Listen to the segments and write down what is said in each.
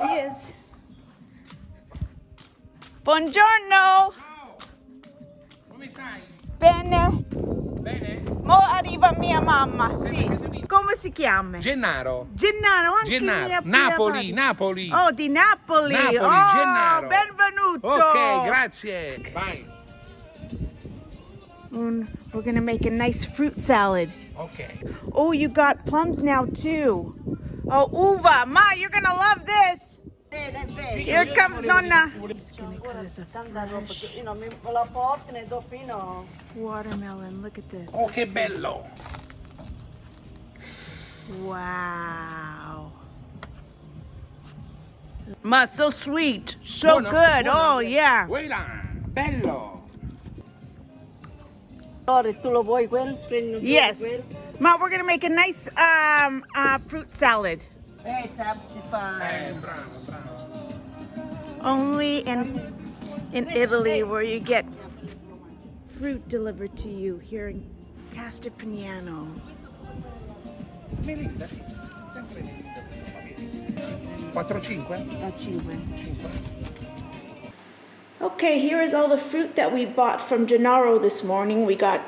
he is. Buongiorno. Come stai? Bene. Bene? Mo arriva mia mamma, sì. Come si chiama? Gennaro. Gennaro, anche Gennaro. mia Napoli, Napoli. Oh, di Napoli. Napoli, oh, Gennaro. benvenuto. Ok, grazie. Vai. We're gonna make a nice fruit salad. Ok. Oh, you got plums now too. Oh, uva. Ma, you're gonna love this. Here comes Nonna. He's gonna cut us a fresh watermelon. Look at this. Oh, che bello. Wow. Ma, so sweet. So Buono, good. buono. Oh, yeah. Quella. Bello. Tu lo vuoi quel? Prendi Yes. quel? Ma, we're gonna make a nice fruit salad. It's up to fine. Bravo, bravo. Only in Italy where you get fruit delivered to you here in Castropignano. Melinda, sì. Sempre Melinda. 4-5? A 5. Okay, here is all the fruit that we bought from Gennaro this morning. We got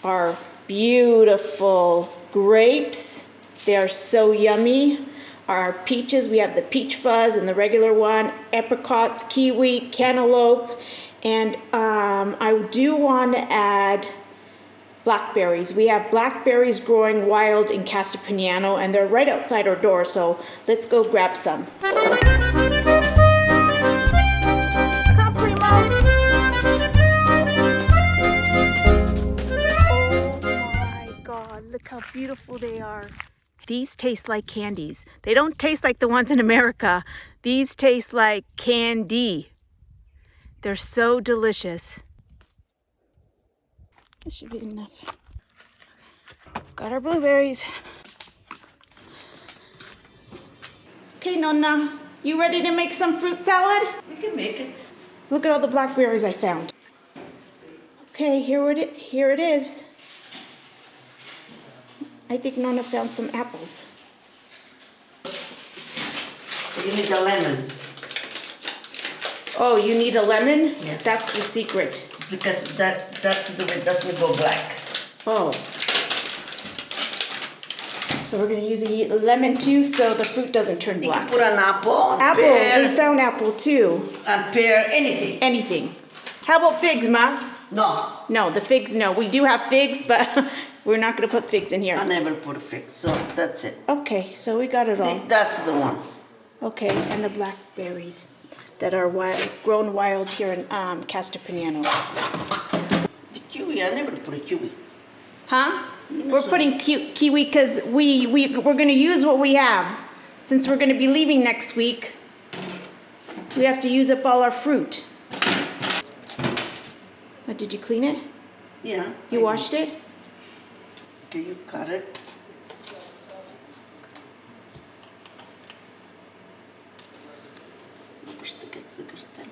our beautiful grapes. They are so yummy. Our peaches, we have the peach fuzz and the regular one, apricots, kiwi, cantaloupe, and I do want to add blackberries. We have blackberries growing wild in Castropignano, and they're right outside our door, so let's go grab some. Come, Primo. Oh my God, look how beautiful they are. These taste like candies. They don't taste like the ones in America. These taste like candy. They're so delicious. This should be enough. Got our blueberries. Okay, Nonna, you ready to make some fruit salad? We can make it. Look at all the blackberries I found. Okay, here it is. I think Nonna found some apples. You need a lemon. Oh, you need a lemon? Yes. That's the secret. Because that's the way it doesn't go black. Oh. So we're gonna use a lemon too so the fruit doesn't turn You can black. put an apple, Apple, pear, we found apple too. and pear, anything. Anything. How about figs, Ma? No, No, the figs, no. We do have figs, but we're not gonna put figs in I here. never put a fig, so that's it. Okay, so we got it all. That's the one. Okay, and the blackberries that are grown wild here in Castropignano. The kiwi, I never put a kiwi. Huh? We're putting kiwi because we're going to use what we have. Since we're going to be leaving next week, we have to use up all our fruit. Did you clean it? Yeah. You washed it? Okay, you cut it. Questa che è cristallo.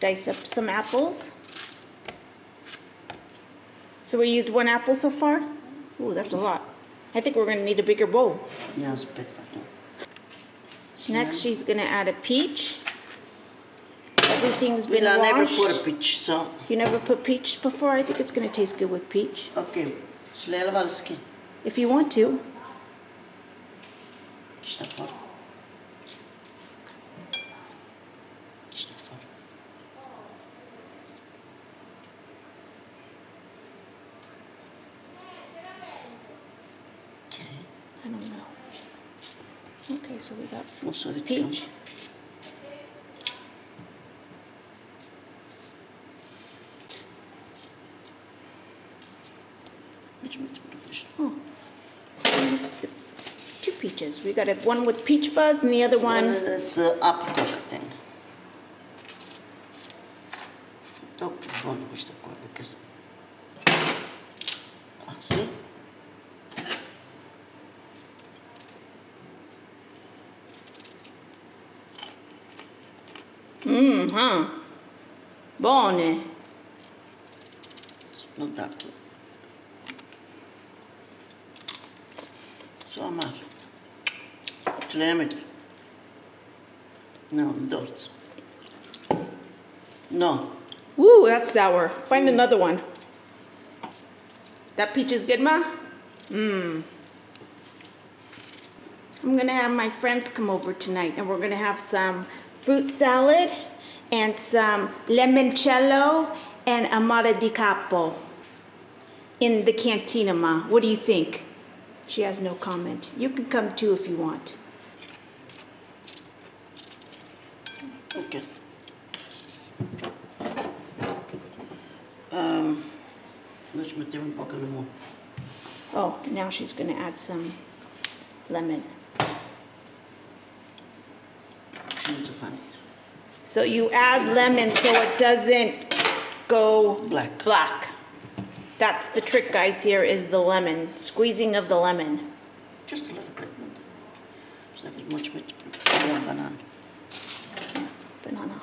Dice up some apples. So we used one apple so far? Ooh, that's a lot. I think we're going to need a bigger bowl. Yeah, aspetta. Next, she's going to add a peach. Everything's been I never washed. put a peach, so. You never put peach before? I think it's going to taste good with peach. Ok, ce l'hai lavato la skin. If you want to. Chi sta fuori? Chi sta fuori? Ok. I don't know. Okay, so we got Non so di più. peach. Oh. The two peaches. We got one with peach fuzz and the other one. That's apricot, I think. Oh, buono questo qua perché ah, sì? Huh. Buone. Non d'acqua. So amaro. Ce le metti? No, dolce. No. Woo, that's sour. Find another one. That peach is good, Ma? I'm gonna have my friends come over tonight and we're gonna have some fruit salad and some limoncello and Amaro di Capo in the cantina, Ma. What do you think? She has no comment. You can come too if you want. Ok. Noi ci mettiamo un po' che limone. Oh, now she's gonna add some lemon. Senza fare. So you add lemon so it doesn't go Black. That's the trick, guys, here is the lemon, squeezing of the lemon. Just a little bit. It's not as much meat. Banana. Banana.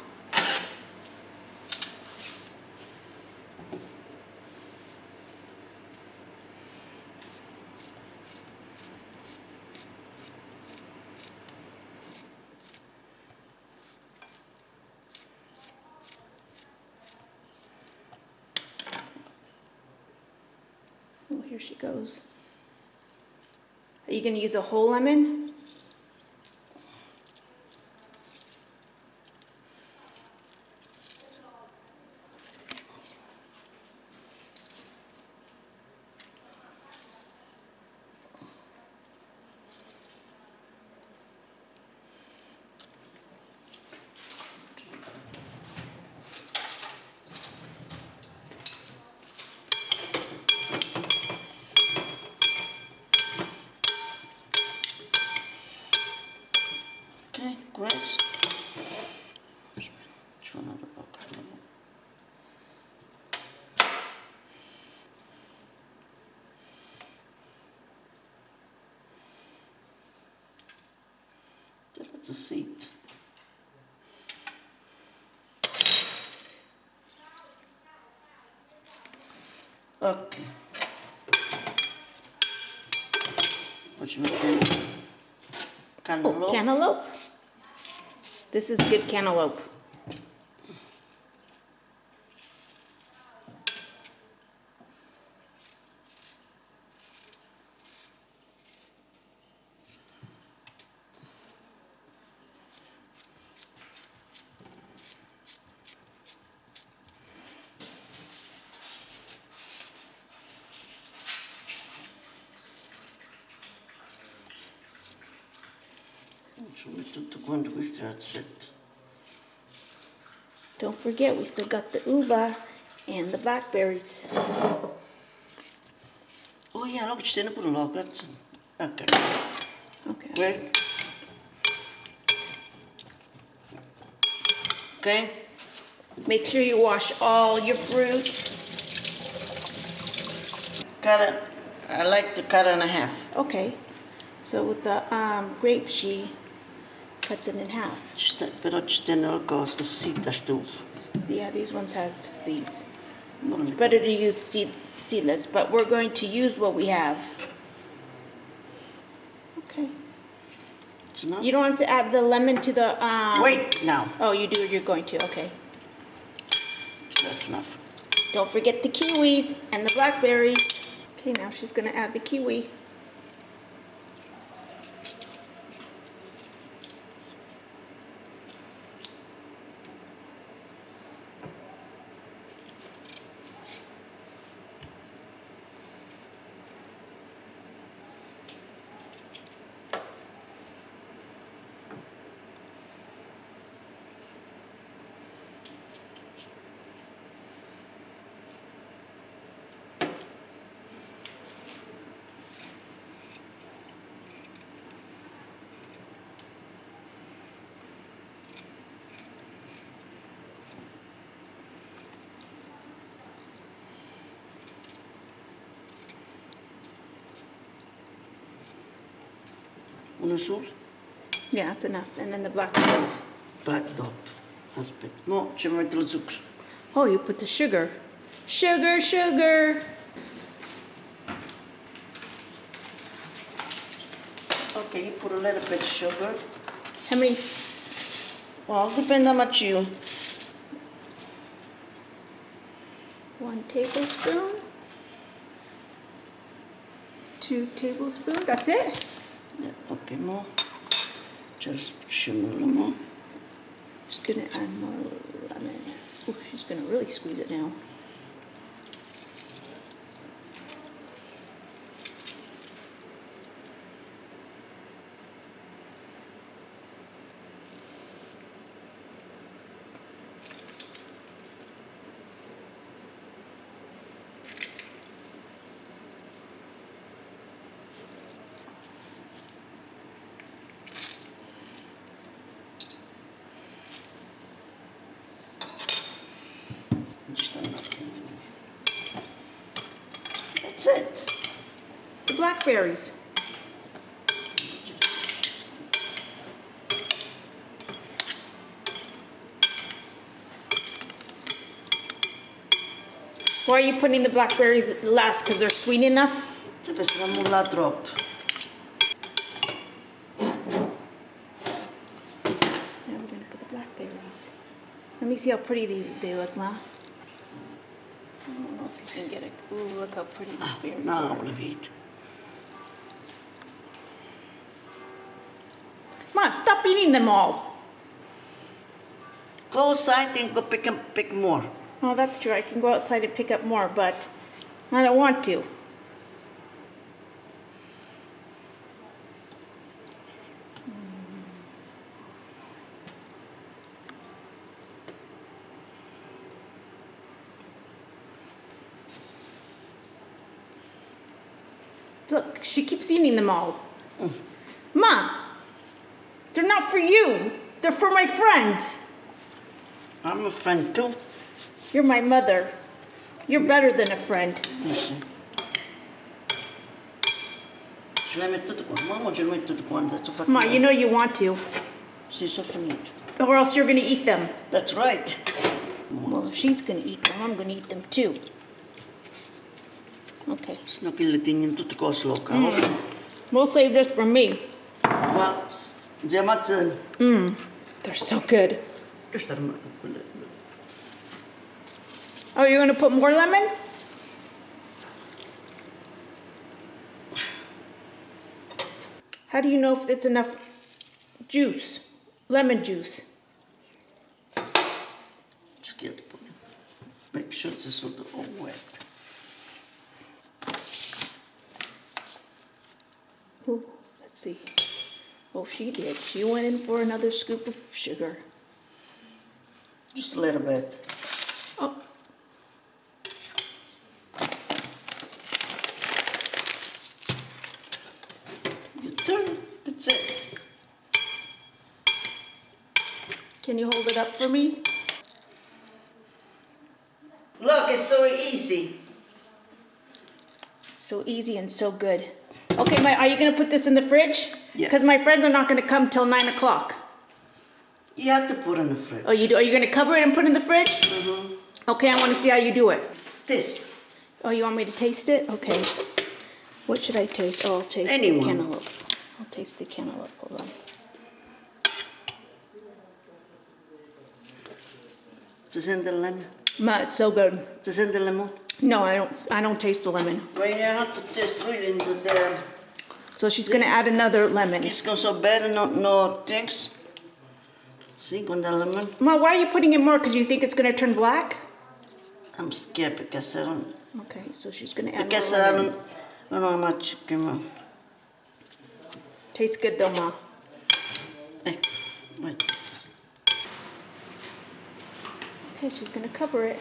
Oh, here she goes. Are you going to use a whole lemon? Ok, questo. Aspetta, ci fanno da poco. That's a seed. Ok. Poi ci mettiamo Oh, cantaloupe. cantaloupe. This is good cantaloupe. Ci metto tutto quanto questo è set. Don't forget, we still got the uva and the blackberries. Oh yeah, look, ci tiene pure l'oglet. Ok. Okay. Wait. Ok? Make sure you wash all your fruit. Cut it. I like to cut it in half. Okay. So with the grape, she cuts it in half. Però ci tiene il costo, sì, da stufa. Yeah, these ones have seeds. Non mi Better to use seedless, but we're going to use what we have. Okay. It's enough. You don't have to add the lemon to the Wait, now. Oh, you do. You're going to. Okay. That's enough. Don't forget the kiwis and the blackberries. Okay, now she's gonna add the kiwi. Uno sul, Yeah, that's enough. And then the blackberries. poi dopo. Aspetta, mo ci metto lo zucchero. Oh, you put the sugar. Sugar, sugar. Okay, you put a little bit of sugar. How many? Well, depende how much you. 1 tablespoon. 2 tablespoons. That's it? Yeah, okay, more. Just shimmer more. Just gonna add more lemon. Oh, she's gonna really squeeze it now. Just enough. That's it. The blackberries. Why are you putting the blackberries last? Because they're sweet enough? Deve essere nulla troppo. Now we're gonna put the blackberries. Let me see how pretty they look, Ma. I don't know if you can get it. Ooh, look how pretty these berries No, are. volevo vedere. Ma, stop eating them all. Go outside and go pick more. Oh, that's true. I can go outside and pick up more, but I don't want to. Look, she keeps eating them all. Ma, they're not for you. They're for my friends. I'm a friend too. You're my mother. You're better than a friend. Sì. Ce le metto tutte qua. Mamma ce le metto tutte quante. Sto fatto. Ma, you know you want to, Sì, sono finito. or else you're going to eat them. That's right. Well, if she's going to eat them, I'm going to eat them too. Okay. Sennò che le tengono tutte cose loca. We'll save this for me. Ma, zia ammazza. They're so good. Questa era quella. Oh, you're going to put more lemon? How do you know if it's enough juice? Lemon juice. Just get it. Make sure it's sort of all wet. Ooh, let's see. Oh, she did. She went in for another scoop of sugar. Just a little bit. Oh. You turn. That's it. Can you hold it up for me? Look, it's so easy. So easy and so good. Okay, are you going to put this in the fridge? Yeah. Because my friends are not going to come till 9 o'clock. You have to put in the fridge. Oh, you do? Are you going to cover it and put it in the fridge? Mm-hmm. Okay, I want to see how you do it. This. Oh, you want me to taste it? Okay. What should I taste? Oh, I'll taste Anyone. the cantaloupe. I'll taste the cantaloupe. Hold on. Si sente il lemon? Ma, it's so good. Si sente il lemon? No, I don't taste the lemon. But you have to taste really into there. So she's going to add another lemon. It's going so bad and no things. See, con the lemon. Ma, why are you putting in more? Because you think it's going to turn black? I'm scared because I don't. Okay, so she's going to add Because more I lemon. don't know how much came out. Tastes good though, Ma. Wait. Okay, she's going to cover it.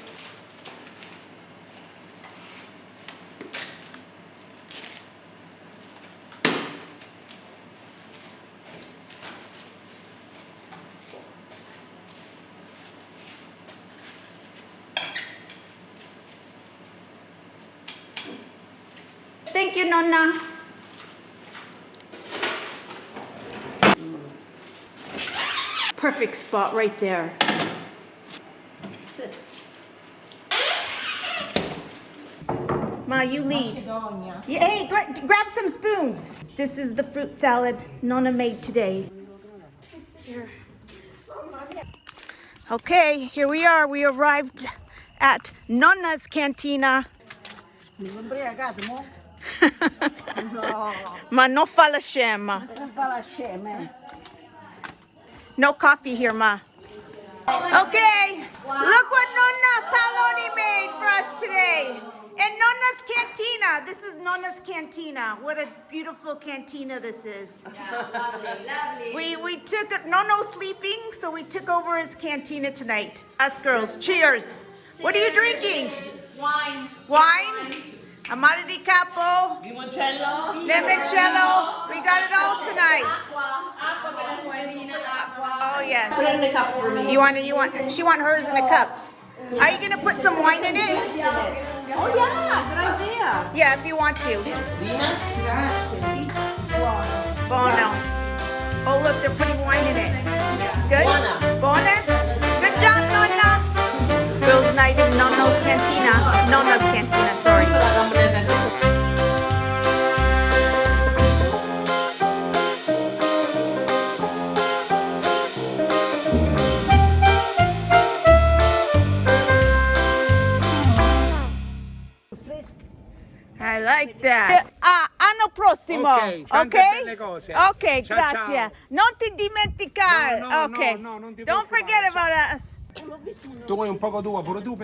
Thank you, Nonna. Perfect spot right there. Nonna, you lead. Yeah, hey, grab some spoons. This is the fruit salad Nonna made today. Here. Okay, here we are. We arrived at Nonna's Cantina. Ma non fa la scema. No coffee here, ma. Okay, look what Nonna Paolone made for us today. And Nonna's Cantina. This is Nonna's Cantina. What a beautiful cantina this is. Lovely. We took it, Nonno's sleeping, so we took over his cantina tonight. Us girls, cheers. What are you drinking? Wine. Wine? Amaro di Capo. Limoncello. Limoncello. We got it all tonight. Oh yeah. Put it in a cup for me. She want hers in a cup. Are you gonna put some wine in it? Oh yeah, good idea. Yeah, if you want to. Buono. Oh look, they're putting wine in it. Good? Buona. Good job, Nonna. Girls' night in Nonna's Cantina. Nonna's Cantina, sorry. I like that. Anno prossimo. Ok, tante belle cose. Ok, Ciao, grazie. ciao. Non ti dimenticare. No, ok. no, non ti Don't preoccupare. forget about us. Tu vuoi un poco tua, pure tu?